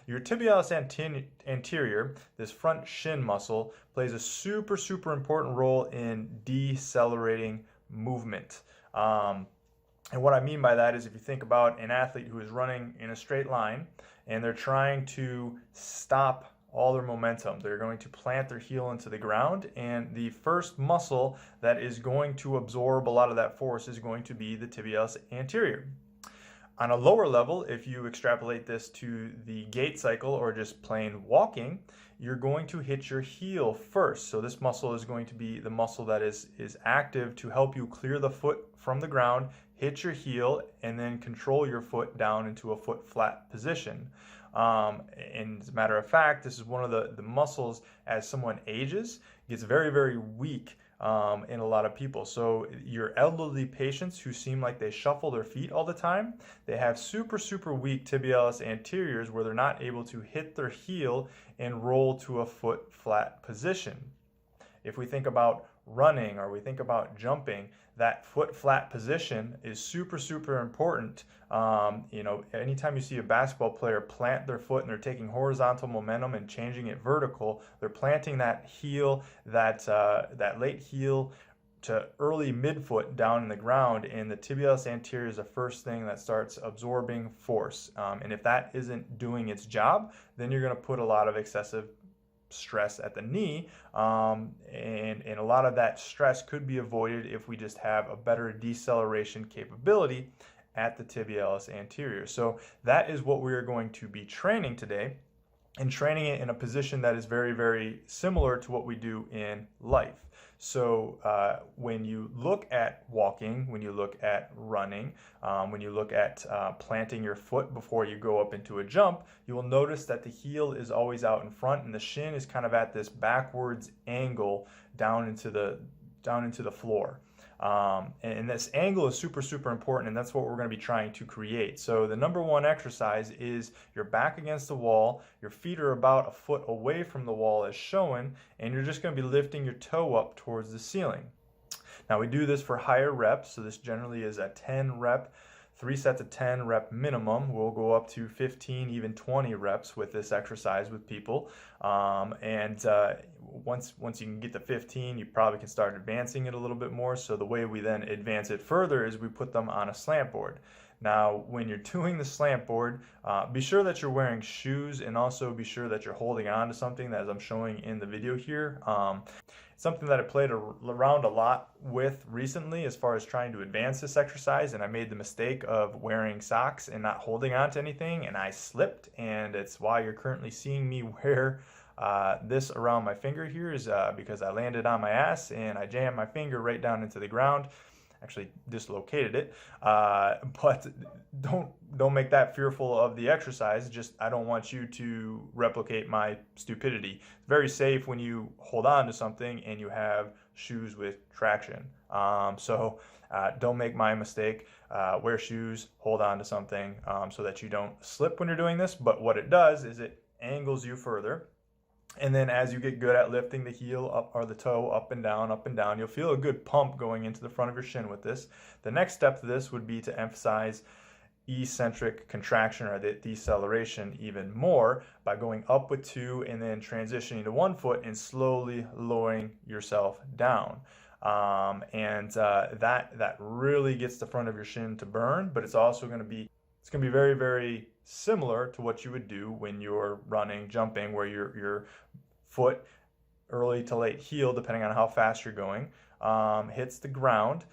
Your tibialis anterior, this front shin muscle, plays a super important role in decelerating movement. And what I mean by that is if you think about an athlete who is running in a straight line and they're trying to stop all their momentum, they're going to plant their heel into the ground, and the first muscle that is going to absorb a lot of that force is going to be the tibialis anterior. On a lower level, if you extrapolate this to the gait cycle or just plain walking, you're going to hit your heel first. So this muscle is going to be the muscle that is active to help you clear the foot from the ground, hit your heel, and then control your foot down into a foot flat position. And as a matter of fact, this is one of the muscles, as someone ages, gets very weak in a lot of people. So your elderly patients who seem like they shuffle their feet all the time, they have super weak tibialis anteriors where they're not able to hit their heel and roll to a foot flat position. If we think about running or we think about jumping, that foot flat position is super important. You know, anytime you see a basketball player plant their foot and they're taking horizontal momentum and changing it vertical, they're planting that heel, that late heel to early midfoot down in the ground, and the tibialis anterior is the first thing that starts absorbing force. And if that isn't doing its job, then you're going to put a lot of excessive stress at the knee, and a lot of that stress could be avoided if we just have a better deceleration capability at the tibialis anterior. So that is what we are going to be training today, and training it in a position that is very similar to what we do in life. So when you look at walking, when you look at running, when you look at planting your foot before you go up into a jump, you will notice that the heel is always out in front and the shin is kind of at this backwards angle down into the floor. And this angle is super important, and that's what we're going to be trying to create. So the number one exercise is you're back against the wall, your feet are about a foot away from the wall as shown, and you're just going to be lifting your toe up towards the ceiling. Now we do this for higher reps, so this generally is a 10 rep, 3 sets of 10 rep minimum. We'll go up to 15, even 20 reps with this exercise with people. Once you can get to 15, you probably can start advancing it a little bit more. So the way we then advance it further is we put them on a slant board. Now, when you're doing the slant board, be sure that you're wearing shoes, and also be sure that you're holding on to something, as I'm showing in the video here. Something that I played around a lot with recently as far as trying to advance this exercise, and I made the mistake of wearing socks and not holding on to anything, and I slipped, and it's why you're currently seeing me wear this around my finger here, is because I landed on my ass and I jammed my finger right down into the ground. Actually dislocated it, but don't make that fearful of the exercise. Just, I don't want you to replicate my stupidity. It's very safe when you hold on to something and you have shoes with traction. So don't make my mistake. Wear shoes, hold on to something so that you don't slip when you're doing this. But what it does is it angles you further. And then as you get good at lifting the heel up or the toe up and down, you'll feel a good pump going into the front of your shin with this. The next step to this would be to emphasize eccentric contraction or the deceleration even more by going up with 2 and then transitioning to 1 foot and slowly lowering yourself down. That really gets the front of your shin to burn, but it's also going to be very similar to what you would do when you're running, jumping, where your foot, early to late heel, depending on how fast you're going, hits the ground.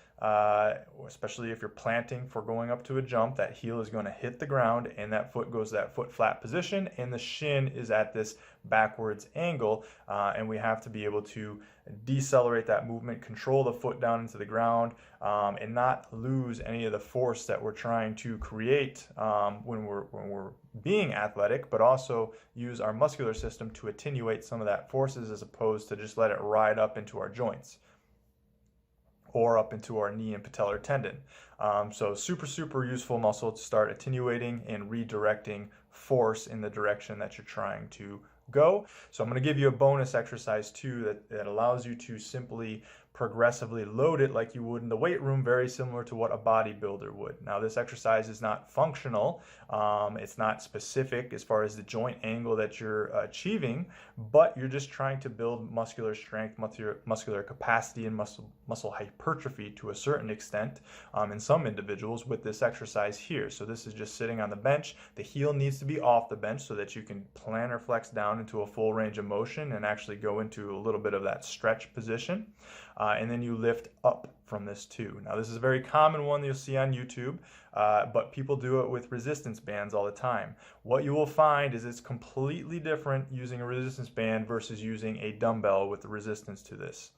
Especially if you're planting for going up to a jump, that heel is going to hit the ground and that foot goes to that foot flat position, and the shin is at this backwards angle, and we have to be able to decelerate that movement, control the foot down into the ground, and not lose any of the force that we're trying to create when we're being athletic, but also use our muscular system to attenuate some of that forces as opposed to just let it ride up into our joints or up into our knee and patellar tendon. So super useful muscle to start attenuating and redirecting force in the direction that you're trying to go. So I'm going to give you a bonus exercise too that allows you to simply progressively load it like you would in the weight room, very similar to what a bodybuilder would. Now, this exercise is not functional. It's not specific as far as the joint angle that you're achieving, but you're just trying to build muscular strength, muscular capacity, and muscle hypertrophy to a certain extent in some individuals with this exercise here. So this is just sitting on the bench. The heel needs to be off the bench so that you can plantar flex down into a full range of motion and actually go into a little bit of that stretch position. And then you lift up from this too. Now, this is a very common one that you'll see on YouTube, but people do it with resistance bands all the time. What you will find is it's completely different using a resistance band versus using a dumbbell with the resistance to this.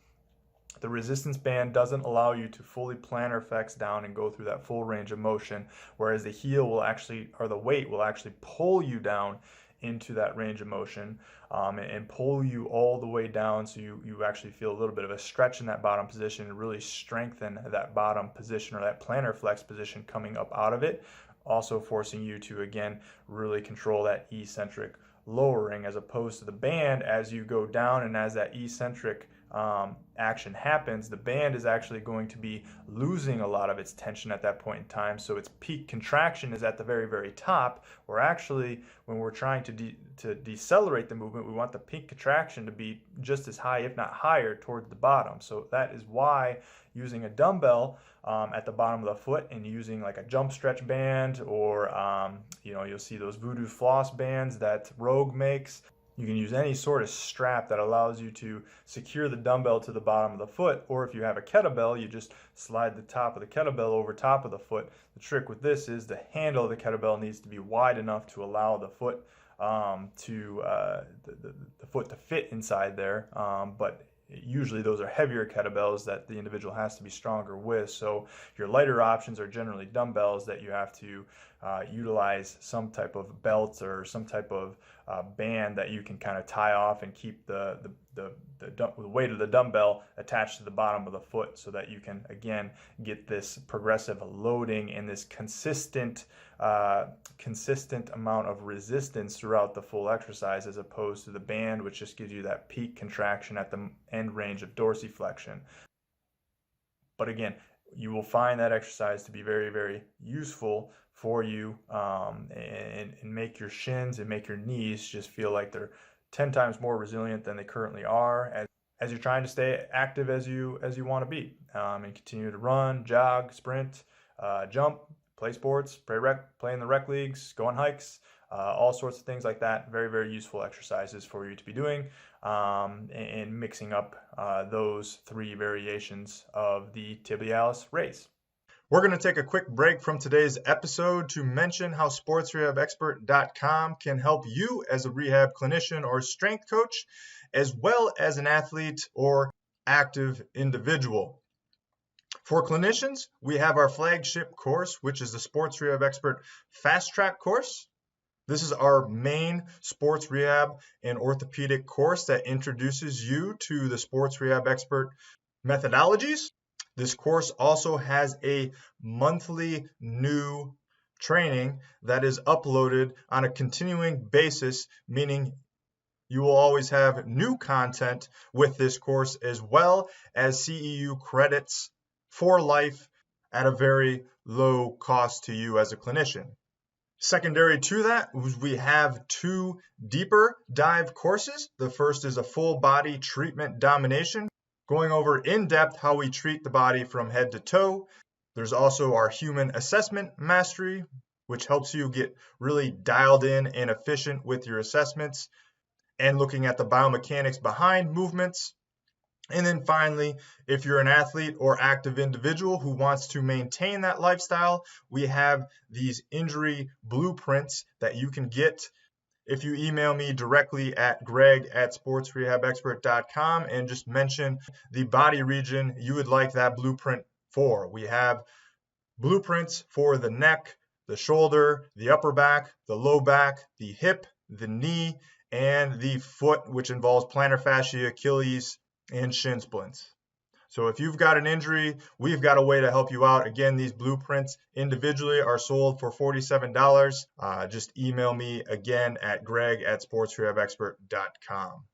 The resistance band doesn't allow you to fully plantar flex down and go through that full range of motion, whereas the heel will actually, or the weight will actually pull you down into that range of motion and pull you all the way down, so you actually feel a little bit of a stretch in that bottom position and really strengthen that bottom position or that plantar flex position coming up out of it, also forcing you to, again, really control that eccentric lowering, as opposed to the band. As you go down and as that eccentric action happens, the band is actually going to be losing a lot of its tension at that point in time, so its peak contraction is at the very, very top, where actually when we're trying to decelerate the movement, we want the peak contraction to be just as high, if not higher, towards the bottom. So that is why using a dumbbell at the bottom of the foot and using like a jump stretch band, or you'll see those Voodoo floss bands that Rogue makes. You can use any sort of strap that allows you to secure the dumbbell to the bottom of the foot, or if you have a kettlebell, you just slide the top of the kettlebell over top of the foot. The trick with this is the handle of the kettlebell needs to be wide enough to allow the foot the foot to fit inside there, but usually those are heavier kettlebells that the individual has to be stronger with. So your lighter options are generally dumbbells that you have to utilize some type of belt or some type of band that you can kind of tie off and keep the weight of the dumbbell attached to the bottom of the foot, so that you can, again, get this progressive loading and this consistent amount of resistance throughout the full exercise, as opposed to the band, which just gives you that peak contraction at the end range of dorsiflexion. But again, you will find that exercise to be very, very useful for you, and make your shins and make your knees just feel like they're 10 times more resilient than they currently are, as you're trying to stay active as you want to be, and continue to run, jog, sprint, jump, play sports, play in the rec leagues, go on hikes, all sorts of things like that. Very, very useful exercises for you to be doing, and mixing up those three variations of the tibialis raise. We're going to take a quick break from today's episode to mention how sportsrehabexpert.com can help you as a rehab clinician or strength coach, as well as an athlete or active individual. For clinicians, we have our flagship course, which is the Sports Rehab Expert Fast Track course. This is our main sports rehab and orthopedic course that introduces you to the Sports Rehab Expert methodologies. This course also has a monthly new training that is uploaded on a continuing basis, meaning you will always have new content with this course, as well as CEU credits for life at a very low cost to you as a clinician. Secondary to that, we have two deeper dive courses. The first is a full body treatment domination, going over in depth how we treat the body from head to toe. There's also our human assessment mastery, which helps you get really dialed in and efficient with your assessments and looking at the biomechanics behind movements. And then finally, if you're an athlete or active individual who wants to maintain that lifestyle, we have these injury blueprints that you can get if you email me directly at greg@sportsrehabexpert.com and just mention the body region you would like that blueprint for. We have blueprints for the neck, the shoulder, the upper back, the low back, the hip, the knee, and the foot, which involves plantar fascia, Achilles, and shin splints. So if you've got an injury, we've got a way to help you out. Again, these blueprints individually are sold for $47. Just email me again at greg@sportsrehabexpert.com.